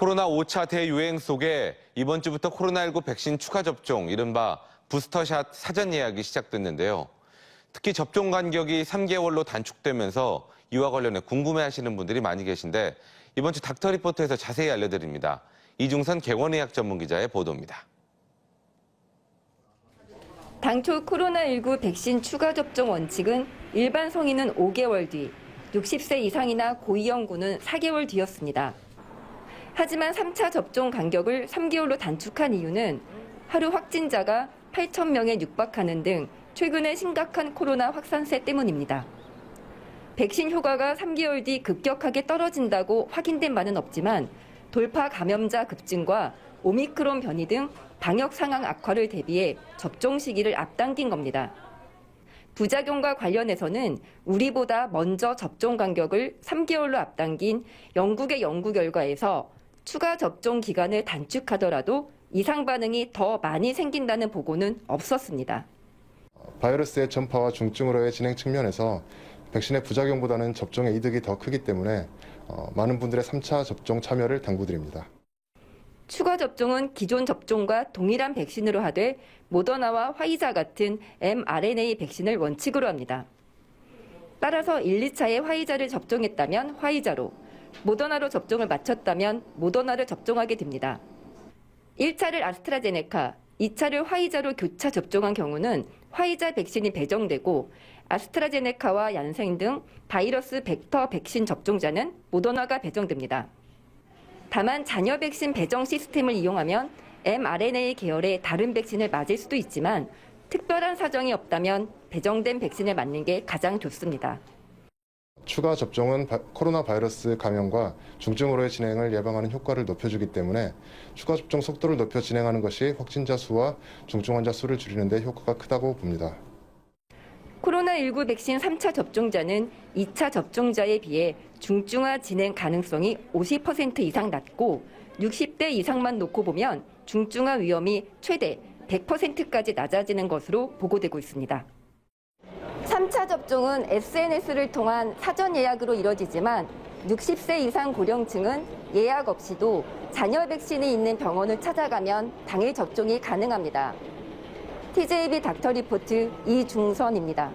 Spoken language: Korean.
코로나 5차 대유행 속에 이번 주부터 코로나19 백신 추가 접종, 이른바 부스터샷 사전 예약이 시작됐는데요. 특히 접종 간격이 3개월로 단축되면서 이와 관련해 궁금해하시는 분들이 많이 계신데 이번 주 닥터리포트에서 자세히 알려드립니다. 이중선 갱원의학 전문기자의 보도입니다. 당초 코로나19 백신 추가 접종 원칙은 일반 성인은 5개월 뒤, 60세 이상이나 고위험군은 4개월 뒤였습니다. 하지만 3차 접종 간격을 3개월로 단축한 이유는 하루 확진자가 8,000명에 육박하는 등 최근의 심각한 코로나 확산세 때문입니다. 백신 효과가 3개월 뒤 급격하게 떨어진다고 확인된 바는 없지만 돌파 감염자 급증과 오미크론 변이 등 방역 상황 악화를 대비해 접종 시기를 앞당긴 겁니다. 부작용과 관련해서는 우리보다 먼저 접종 간격을 3개월로 앞당긴 영국의 연구 결과에서 추가 접종 기간을 단축하더라도 이상 반응이 더 많이 생긴다는 보고는 없었습니다. 바이러스의 전파와 중증으로의 진행 측면에서 백신의 부작용보다는 접종의 이득이 더 크기 때문에 많은 분들의 3차 접종 참여를 당부드립니다. 추가 접종은 기존 접종과 동일한 백신으로 하되 모더나와 화이자 같은 mRNA 백신을 원칙으로 합니다. 따라서 1, 2차에 화이자를 접종했다면 화이자로, 모더나로 접종을 마쳤다면 모더나를 접종하게 됩니다. 1차를 아스트라제네카, 2차를 화이자로 교차 접종한 경우는 화이자 백신이 배정되고 아스트라제네카와 얀센 등 바이러스 벡터 백신 접종자는 모더나가 배정됩니다. 다만 잔여 백신 배정 시스템을 이용하면 mRNA 계열의 다른 백신을 맞을 수도 있지만 특별한 사정이 없다면 배정된 백신을 맞는 게 가장 좋습니다. 추가 접종은 코로나 바이러스 감염과 중증으로의 진행을 예방하는 효과를 높여주기 때문에 추가 접종 속도를 높여 진행하는 것이 확진자 수와 중증 환자 수를 줄이는 데 효과가 크다고 봅니다. 코로나19 백신 3차 접종자는 2차 접종자에 비해 중증화 진행 가능성이 50% 이상 낮고 60대 이상만 놓고 보면 중증화 위험이 최대 100%까지 낮아지는 것으로 보고되고 있습니다. 3차 접종은 SNS를 통한 사전 예약으로 이뤄지지만 60세 이상 고령층은 예약 없이도 잔여 백신이 있는 병원을 찾아가면 당일 접종이 가능합니다. TJB 닥터리포트 이중선입니다.